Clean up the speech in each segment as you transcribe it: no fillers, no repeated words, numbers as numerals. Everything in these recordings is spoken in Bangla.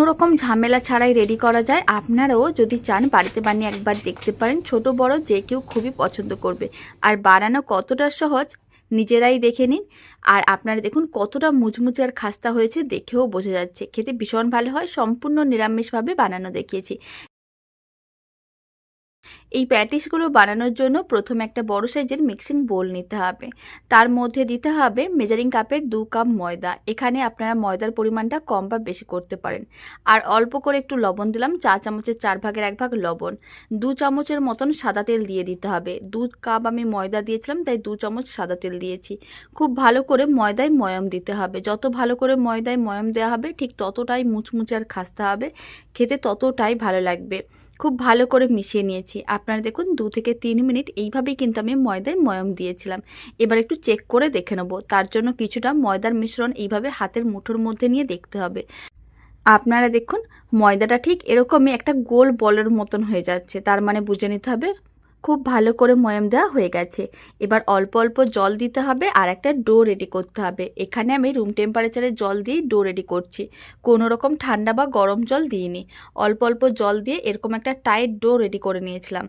কোনো রকম ঝামেলা ছাড়াই রেডি করা যায়। আপনারাও যদি চান বাড়িতে বানিয়ে একবার দেখতে পারেন। ছোট বড় যে কেউ খুবই পছন্দ করবে। আর বানানো কতটা সহজ নিজেরাই দেখে নিন। আর আপনারা দেখুন কতটা মুচমুচে আর খাস্তা হয়েছে, দেখেও বোঝা যাচ্ছে। খেতে ভীষণ ভালো হয়। সম্পূর্ণ নিরামিষভাবে বানানো দেখিয়েছি। এই প্যাটিসগুলো বানানোর জন্য প্রথমে একটা বড় সাইজের মিক্সিং বোল নিতে হবে। তার মধ্যে দিতে হবে মেজারিং কাপের 2 কাপ ময়দা। এখানে আপনারা ময়দার পরিমাণটা কম বা বেশি করতে পারেন। আর অল্প করে একটু লবণ দিলাম, চা চামচের 4 ভাগের 1 ভাগ লবণ। 2 চামচের মতন সাদা তেল দিয়ে দিতে হবে। 2 কাপ আমি ময়দা দিয়েছিলাম, তাই 2 চামচ সাদা তেল দিয়েছি। খুব ভালো করে ময়দায় ময়াম দিতে হবে। যত ভালো করে ময়দায় ময়াম দেওয়া হবে ঠিক ততটাই মুচমুচে আর খাস্তা হবে, খেতে ততটাই ভালো লাগবে। খুব ভালো করে মিশিয়ে নিয়েছি। আপনারা দেখুন 2 থেকে 3 মিনিট এইভাবেই কিন্তু আমি ময়দায় ময়াম দিয়েছিলাম। এবার একটু চেক করে দেখে নেব। তার জন্য কিছুটা ময়দার মিশ্রণ এইভাবে হাতের মুঠোর মধ্যে নিয়ে দেখতে হবে। আপনারা দেখুন ময়দাটা ঠিক এরকমই একটা গোল বলের মতন হয়ে যাচ্ছে, তার মানে বুঝে নিতে হবে খুব ভালো করে ময়াম দেওয়া হয়ে গেছে। এবার অল্প অল্প জল দিতে হবে আর একটা ডো রেডি করতে হবে। এখানে আমি রুম টেম্পারেচারের জল দিয়েই ডো রেডি করছি, কোনো রকম ঠান্ডা বা গরম জল দিইনি। অল্প অল্প জল দিয়ে এরকম একটা টাইট ডো রেডি করে নিয়েছিলাম।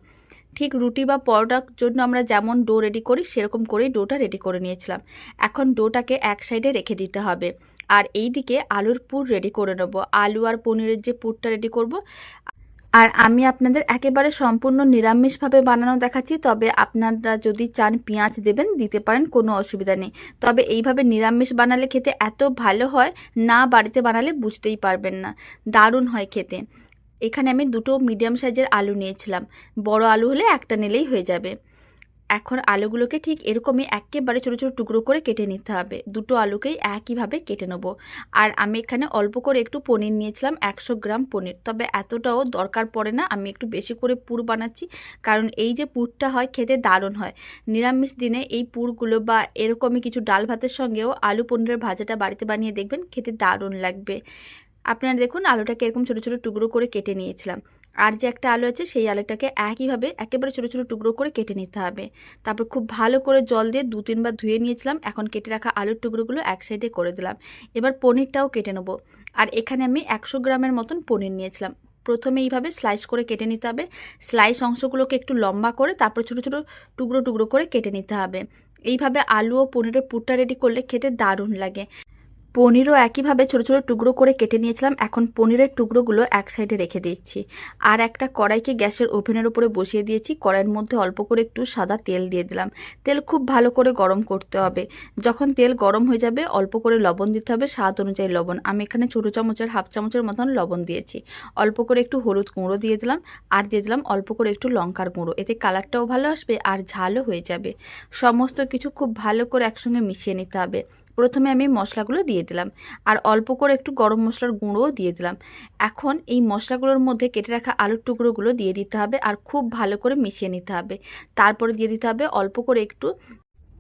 ঠিক রুটি বা পরোটার জন্য আমরা যেমন ডো রেডি করি সেরকম করেই ডোটা রেডি করে নিয়েছিলাম। এখন ডোটাকে এক সাইডে রেখে দিতে হবে। আর এই দিকে আলুর পুর রেডি করে নেব। আলু আর পনিরের যে পুরটা রেডি করব। আর আমি আপনাদের একেবারে সম্পূর্ণ নিরামিষভাবে বানানো দেখাচ্ছি। তবে আপনারা যদি চান পেঁয়াজ দেবেন, দিতে পারেন, কোনো অসুবিধা নেই। তবে এইভাবে নিরামিষ বানালে খেতে এত ভালো হয়, না বাড়িতে বানালে বুঝতেই পারবেন না। দারুণ হয় খেতে। এখানে আমি 2টো মিডিয়াম সাইজের আলু নিয়েছিলাম। বড় আলু হলে একটা নিলেই হয়ে যাবে। এখন আলুগুলোকে ঠিক এরকমই একেবারে ছোটো ছোটো টুকরো করে কেটে নিতে হবে। 2টো আলুকেই একইভাবে কেটে নেব। আর আমি এখানে অল্প করে একটু পনির নিয়েছিলাম, 100 গ্রাম পনির। তবে এতটাও দরকার পড়ে না, আমি একটু বেশি করে পুর বানাচ্ছি। কারণ এই যে পুরটা হয় খেতে দারুণ হয়। নিরামিষ দিনে এই পুরগুলো বা এরকমই কিছু ডাল ভাতের সঙ্গেও আলু পনিরের ভাজাটা বাড়িতে বানিয়ে দেখবেন, খেতে দারুণ লাগবে। আপনারা দেখুন আলুটাকে এরকম ছোটো ছোটো টুকরো করে কেটে নিয়েছিলাম। আর যে একটা আলু আছে সেই আলুটাকে একইভাবে একেবারে ছোটো ছোটো টুকরো করে কেটে নিতে হবে। তারপর খুব ভালো করে জল দিয়ে 2-3 বার ধুয়ে নিয়েছিলাম। এখন কেটে রাখা আলুর টুকরোগুলো এক সাইডে করে দিলাম। এবার পনিরটাও কেটে নেব। আর এখানে আমি 100 গ্রামের মতন পনির নিয়েছিলাম। প্রথমে এইভাবে স্লাইস করে কেটে নিতে হবে। স্লাইস অংশগুলোকে একটু লম্বা করে তারপর ছোটো ছোটো টুকরো টুকরো করে কেটে নিতে হবে। এইভাবে আলু ও পনিরের পুরটা রেডি করলে খেতে দারুণ লাগে। পনিরও একইভাবে ছোটো ছোটো টুকরো করে কেটে নিয়েছিলাম। এখন পনিরের টুকরোগুলো এক সাইডে রেখে দিচ্ছি। আর একটা কড়াইকে গ্যাসের ওভেনের উপরে বসিয়ে দিয়েছি। কড়াইয়ের মধ্যে অল্প করে একটু সাদা তেল দিয়ে দিলাম। তেল খুব ভালো করে গরম করতে হবে। যখন তেল গরম হয়ে যাবে অল্প করে লবণ দিতে হবে, স্বাদ অনুযায়ী লবণ। আমি এখানে ছোটো চামচের 1/2 চামচের মতন লবণ দিয়েছি। অল্প করে একটু হলুদ গুঁড়ো দিয়ে দিলাম। আর দিয়ে দিলাম অল্প করে একটু লঙ্কার গুঁড়ো। এতে কালারটাও ভালো আসবে আর ঝালও হয়ে যাবে। সমস্ত কিছু খুব ভালো করে একসঙ্গে মিশিয়ে নিতে হবে। প্রথমে আমি মশলাগুলো দিয়ে দিলাম আর অল্প করে একটু গরম মশলার গুঁড়োও দিয়ে দিলাম। এখন এই মশলাগুলোর মধ্যে কেটে রাখা আলুর টুকরোগুলো দিয়ে দিতে হবে আর খুব ভালো করে মিশিয়ে নিতে হবে। তারপরে দিয়ে দিতে হবে অল্প করে একটু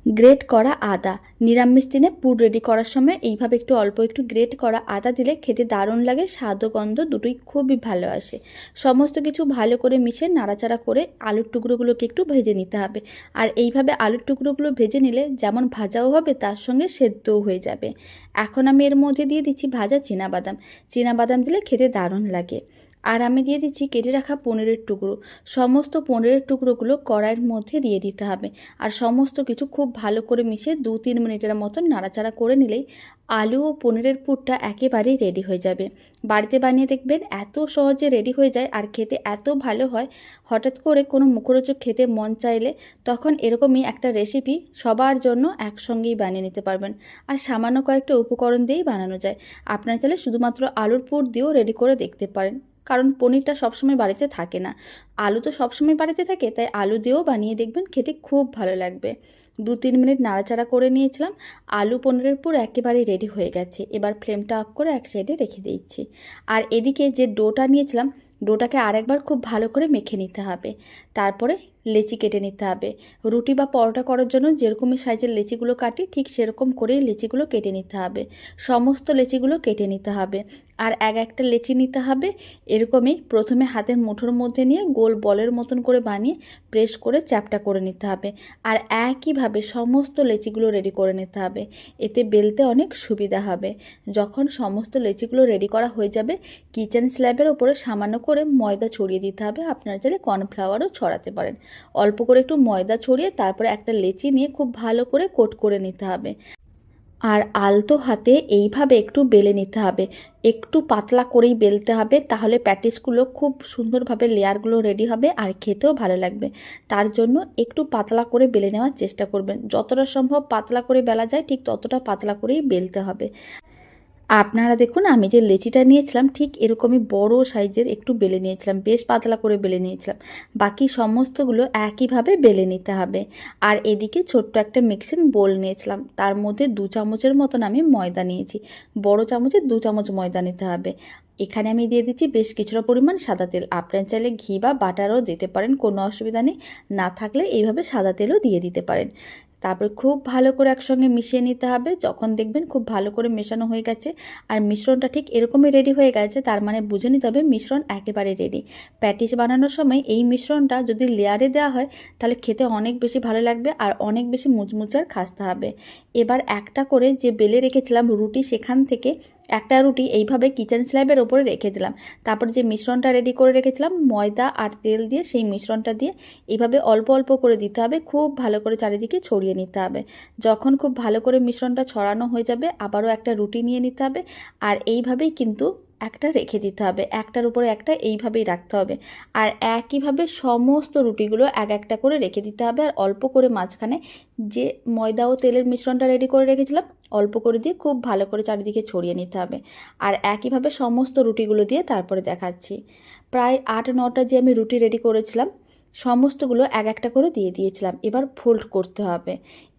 গ্রেট করা আদা। নিরামিষ দিনে পুর রেডি করার সময় এইভাবে একটু অল্প একটু গ্রেট করা আদা দিলে খেতে দারুণ লাগে, স্বাদ ও গন্ধ দুটোই খুবই ভালো আসে। সমস্ত কিছু ভালো করে মিশিয়ে নাড়াচাড়া করে আলুর টুকরোগুলোকে একটু ভেজে নিতে হবে। আর এইভাবে আলুর টুকরোগুলো ভেজে নিলে যেমন ভাজাও হবে তার সঙ্গে সেদ্ধও হয়ে যাবে। এখন আমি এর মধ্যে দিয়ে দিচ্ছি ভাজা চীনাবাদাম। চীনাবাদাম দিলে খেতে দারুণ লাগে। আর আমি দিয়ে দিচ্ছি কেটে রাখা পনিরের টুকরো। সমস্ত পনিরের টুকরোগুলো কড়াইয়ের মধ্যে দিয়ে দিতে হবে। আর সমস্ত কিছু খুব ভালো করে মিশিয়ে 2-3 মিনিটের মতন নাড়াচাড়া করে নিলেই আলু ও পনিরের পুরটা একেবারেই রেডি হয়ে যাবে। বাড়িতে বানিয়ে দেখবেন এত সহজে রেডি হয়ে যায় আর খেতে এত ভালো হয়। হঠাৎ করে কোনো মুখরোচক খেতে মন চাইলে তখন এরকমই একটা রেসিপি সবার জন্য একসঙ্গেই বানিয়ে নিতে পারবেন। আর সামান্য কয়েকটা উপকরণ দিয়েই বানানো যায়। আপনারা চাইলে শুধুমাত্র আলুর পুর দিয়েও রেডি করে দেখতে পারেন, কারণ পনিরটা সবসময় বাড়িতে থাকে না। আলু তো সবসময় বাড়িতে থাকে, তাই আলু দিয়েও বানিয়ে দেখবেন, খেতে খুব ভালো লাগবে। 2-3 মিনিট নাড়াচাড়া করে নিয়েছিলাম। আলু পনিরের পুর একেবারেই রেডি হয়ে গেছে। এবার ফ্লেমটা অফ করে এক সাইডে রেখে দিচ্ছি। আর এদিকে যে ডোটা নিয়েছিলাম, ডোটাকে আরেকবার খুব ভালো করে মেখে নিতে হবে। তারপরে লেচি কেটে নিতে হবে। রুটি বা পরোটা করার জন্য যেরকমই সাইজের লেচিগুলো কাটি ঠিক সেরকম করেই লেচিগুলো কেটে নিতে হবে। সমস্ত লেচিগুলো কেটে নিতে হবে। আর একটা লেচি নিতে হবে, এরকমই প্রথমে হাতের মুঠোর মধ্যে নিয়ে গোল বলের মতন করে বানিয়ে প্রেস করে চ্যাপটা করে নিতে হবে। আর একইভাবে সমস্ত লেচিগুলো রেডি করে নিতে হবে, এতে বেলতে অনেক সুবিধা হবে। যখন সমস্ত লেচিগুলো রেডি করা হয়ে যাবে, কিচেন স্ল্যাবের ওপরে সামান্য করে ময়দা ছড়িয়ে দিতে হবে। আপনারা চাইলে কর্নফ্লাওয়ারও ছড়াতে পারেন। অল্প করে একটু ময়দা ছড়িয়ে তারপরে একটা লেচি নিয়ে খুব ভালো করে কোট করে নিতে হবে। আর আলতো হাতে এইভাবে একটু বেলে নিতে হবে, একটু পাতলা করেই বেলতে হবে, তাহলে প্যাটিসগুলো খুব সুন্দরভাবে লেয়ারগুলো রেডি হবে আর খেতেও ভালো লাগবে। তার জন্য একটু পাতলা করে বেলে নেওয়ার চেষ্টা করবেন। যতটা সম্ভব পাতলা করে বেলা যায় ঠিক ততটা পাতলা করেই বেলতে হবে। আপনারা দেখুন, আমি যে লেচিটা নিয়েছিলাম ঠিক এরকমই বড় সাইজের একটু বেলে নিয়েছিলাম, বেশ পাতলা করে বেলে নিয়েছিলাম। বাকি সমস্তগুলো একইভাবে বেলে নিতে হবে। আর এদিকে ছোট্ট একটা মিক্সিং বোল নিয়েছিলাম, তার মধ্যে 2 চামচের মতন আমি ময়দা নিয়েছি। বড় চামচে 2 চামচ ময়দা নিতে হবে। এখানে আমি দিয়ে দিচ্ছি বেশ কিছুটা পরিমাণ সাদা তেল। আপনারা চাইলে ঘি বা বাটারও দিতে পারেন, কোনো অসুবিধা নেই। না থাকলে এইভাবে সাদা তেলও দিয়ে দিতে পারেন। তারপর খুব ভালো করে একসঙ্গে মিশিয়ে নিতে হবে। যখন দেখবেন খুব ভালো করে মেশানো হয়ে গেছে আর মিশ্রণটা ঠিক এরকমই রেডি হয়ে গেছে, তার মানে বুঝে নিতে হবে মিশ্রণ একেবারে রেডি। প্যাটিস বানানোর সময় এই মিশ্রণটা যদি লেয়ারে দেওয়া হয় তাহলে খেতে অনেক বেশি ভালো লাগবে আর অনেক বেশি মুচমুচে আর খাস্তে হবে। এবার একটা করে যে বেলে রেখেছিলাম রুটি, সেখান থেকে একটা রুটি এইভাবে কিচেন স্ল্যাবের ওপরে রেখে দিলাম। তারপর যে মিশ্রণটা রেডি করে রেখেছিলাম ময়দা আর তেল দিয়ে, সেই মিশ্রণটা দিয়ে এইভাবে অল্প অল্প করে দিতে হবে, খুব ভালো করে চারিদিকে ছড়িয়ে নিতে হবে। যখন খুব ভালো করে মিশ্রণটা ছড়ানো হয়ে যাবে আবারও একটা রুটি নিয়ে নিতে হবে আর এইভাবেই কিন্তু একটা রেখে দিতে হবে, একটার উপরে একটা এইভাবেই রাখতে হবে। আর একইভাবে সমস্ত রুটিগুলো একটা করে রেখে দিতে হবে। আর অল্প করে মাঝখানে যে ময়দা ও তেলের মিশ্রণটা রেডি করে রেখেছিলাম অল্প করে দিয়ে খুব ভালো করে চারিদিকে ছড়িয়ে নিতে হবে। আর একইভাবে সমস্ত রুটিগুলো দিয়ে তারপরে দেখাচ্ছি। প্রায় 8-9টা যে আমি রুটি রেডি করেছিলাম সমস্তগুলো একটা করে দিয়ে দিয়েছিলাম। এবার ফোল্ড করতে হবে,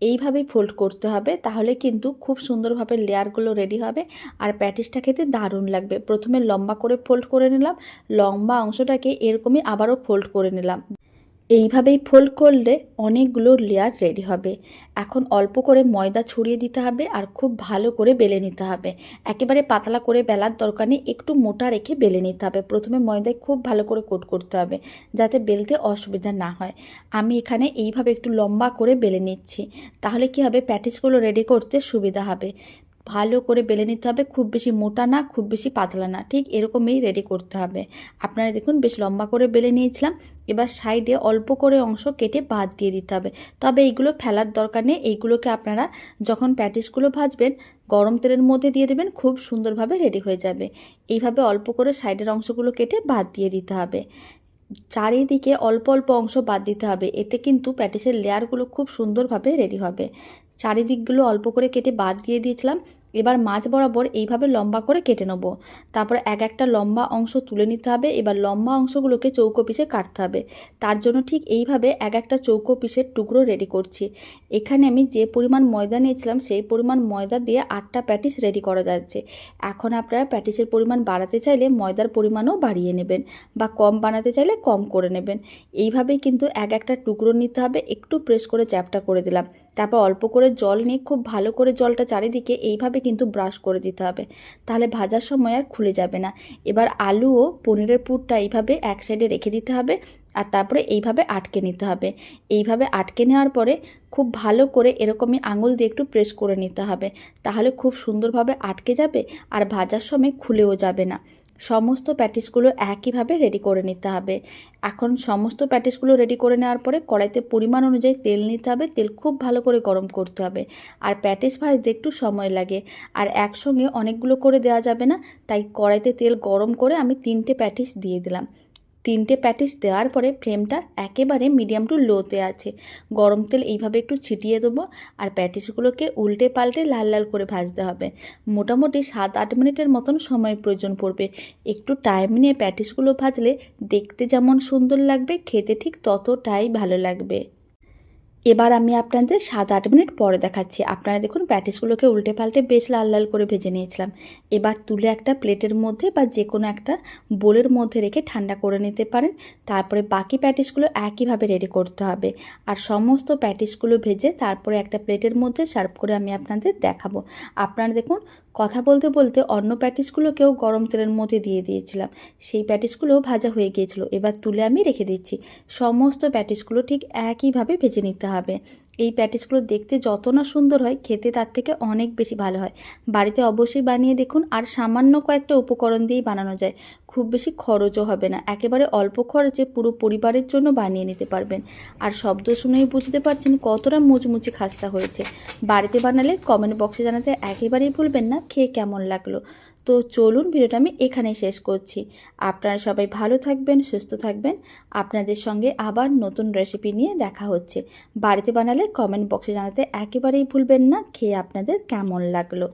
এইভাবেই ফোল্ড করতে হবে, তাহলে কিন্তু খুব সুন্দরভাবে লেয়ারগুলো রেডি হবে আর প্যাটিসটা খেতে দারুণ লাগবে। প্রথমে লম্বা করে ফোল্ড করে নিলাম, লম্বা অংশটাকে এরকমই আবারও ফোল্ড করে নিলাম। এইভাবেই ফোল্ড করলে অনেকগুলো লেয়ার রেডি হবে। এখন অল্প করে ময়দা ছড়িয়ে দিতে হবে আর খুব ভালো করে বেলে নিতে হবে। একেবারে পাতলা করে বেলার দরকার নেই, একটু মোটা রেখে বেলে নিতে হবে। প্রথমে ময়দায় খুব ভালো করে কোট করতে হবে যাতে বেলতে অসুবিধা না হয়। আমি এখানে এইভাবে একটু লম্বা করে বেলে নিচ্ছি, তাহলে কি হবে প্যাটিসগুলো রেডি করতে সুবিধা হবে। ভালো করে বেলে নিতে হবে, খুব বেশি মোটা না খুব বেশি পাতলা না, ঠিক এরকমই রেডি করতে হবে। আপনারা দেখুন বেশ লম্বা করে বেলে নিয়েছিলাম। এবার সাইডে অল্প করে অংশ কেটে বাদ দিয়ে দিতে হবে। তবে এইগুলো ফেলার দরকার নেই, এইগুলোকে আপনারা যখন প্যাটিসগুলো ভাজবেন গরম তেলের মধ্যে দিয়ে দেবেন, খুব সুন্দরভাবে রেডি হয়ে যাবে। এইভাবে অল্প করে সাইডের অংশগুলো কেটে বাদ দিয়ে দিতে হবে। চারিদিকে অল্প অল্প অংশ বাদ দিতে হবে, এতে কিন্তু প্যাটিসের লেয়ারগুলো খুব সুন্দরভাবে রেডি হবে। চারিদিকগুলো অল্প করে কেটে বাদ দিয়ে দিয়েছিলাম। এবার মাঝ বরাবর এইভাবে লম্বা করে কেটে নেব। তারপর একটা লম্বা অংশ তুলে নিতে হবে। এবার লম্বা অংশগুলোকে চৌকো পিসে কাটতে হবে। তার জন্য ঠিক এইভাবে একটা চৌকো পিসের টুকরো রেডি করছি। এখানে আমি যে পরিমাণ ময়দা নিয়েছিলাম সেই পরিমাণ ময়দা দিয়ে 8টা প্যাটিস রেডি করা যাচ্ছে। এখন আপনারা প্যাটিসের পরিমাণ বাড়াতে চাইলে ময়দার পরিমাণও বাড়িয়ে নেবেন বা কম বানাতে চাইলে কম করে নেবেন। এইভাবেই কিন্তু একটা টুকরো নিতে হবে, একটু প্রেস করে চ্যাপটা করে দিলাম। তারপর অল্প করে জল নিয়ে খুব ভালো করে জলটা চারিদিকে এইভাবে কিন্তু ব্রাশ করে দিতে হবে, তাহলে ভাজার সময় আর খুলে যাবে না। এবার আলু ও পনিরের পুরটা এইভাবে এক সাইডে রেখে দিতে হবে আর তারপরে এইভাবে আটকে নিতে হবে। এইভাবে আটকে নেওয়ার পরে খুব ভালো করে এরকমই আঙুল দিয়ে একটু প্রেস করে নিতে হবে, তাহলে খুব সুন্দরভাবে আটকে যাবে আর ভাজার সময় খুলেও যাবে না। সমস্ত প্যাটিসগুলো একইভাবে রেডি করে নিতে হবে। এখন সমস্ত প্যাটিসগুলো রেডি করে নেওয়ার পরে কড়াইতে পরিমাণ অনুযায়ী তেল নিতে হবে। তেল খুব ভালো করে গরম করতে হবে। আর প্যাটিস ভাজতে একটু সময় লাগে আর একসঙ্গে অনেকগুলো করে দেওয়া যাবে না, তাই কড়াইতে তেল গরম করে আমি 3টে প্যাটিস দিয়ে দিলাম। 3টে প্যাটিস দেওয়ার পরে ফ্লেমটা একেবারে মিডিয়াম টু লোতে আছে। গরম তেল এইভাবে একটু ছিটিয়ে দেবো আর প্যাটিসগুলোকে উল্টে পাল্টে লাল লাল করে ভাজতে হবে। মোটামুটি 7-8 মিনিটের মতন সময় প্রয়োজন পড়বে। একটু টাইম নিয়ে প্যাটিসগুলো ভাজলে দেখতে যেমন সুন্দর লাগবে খেতে ঠিক ততটাই ভালো লাগবে। এবার আমি আপনাদের 7-8 মিনিট পরে দেখাচ্ছি। আপনারা দেখুন প্যাটিসগুলোকে উল্টে পাল্টে বেশ লাল লাল করে ভেজে নিয়েছিলাম। এবার তুলে একটা প্লেটের মধ্যে বা যে কোনো একটা বোলের মধ্যে রেখে ঠান্ডা করে নিতে পারেন। তারপরে বাকি প্যাটিসগুলো একইভাবে রেডি করতে হবে। আর সমস্ত প্যাটিসগুলো ভেজে তারপরে একটা প্লেটের মধ্যে সার্ভ করে আমি আপনাদের দেখাবো। আপনারা দেখুন কথা বলতে বলতে অন্য প্যাটিসগুলোকেও গরম তেলের মধ্যে দিয়ে দিয়েছিলাম। সেই প্যাটিসগুলোও ভাজা হয়ে গিয়েছিল। এবার তুলে আমি রেখে দিচ্ছি। সমস্ত প্যাটিসগুলো ঠিক একইভাবে ভেজে নিতে হবে। এই প্যাটিসগুলো দেখতে যত না সুন্দর হয়, খেতে তার থেকে অনেক বেশি ভালো হয়। বাড়িতে অবশ্যই বানিয়ে দেখুন। আর সামান্য কয়েকটা উপকরণ দিয়েই বানানো যায়, খুব বেশি খরচও হবে না। একেবারে অল্প খরচে পুরো পরিবারের জন্য বানিয়ে নিতে পারবেন। আর শব্দ শুনেই বুঝতে পারছেন কতটা মুচমুচে খাস্তা হয়েছে। বাড়িতে বানালে কমেন্ট বক্সে জানাতে একেবারেই ভুলবেন না খেয়ে কেমন লাগলো। তো চলুন ভিডিওটা আমি এখানেই শেষ করছি। আপনারা সবাই ভালো থাকবেন, সুস্থ থাকবেন। আপনাদের সঙ্গে আবার নতুন রেসিপি নিয়ে দেখা হচ্ছে। বাড়িতে বানালে কমেন্ট বক্সে জানাতে একেবারেই ভুলবেন না খেয়ে আপনাদের কেমন লাগলো।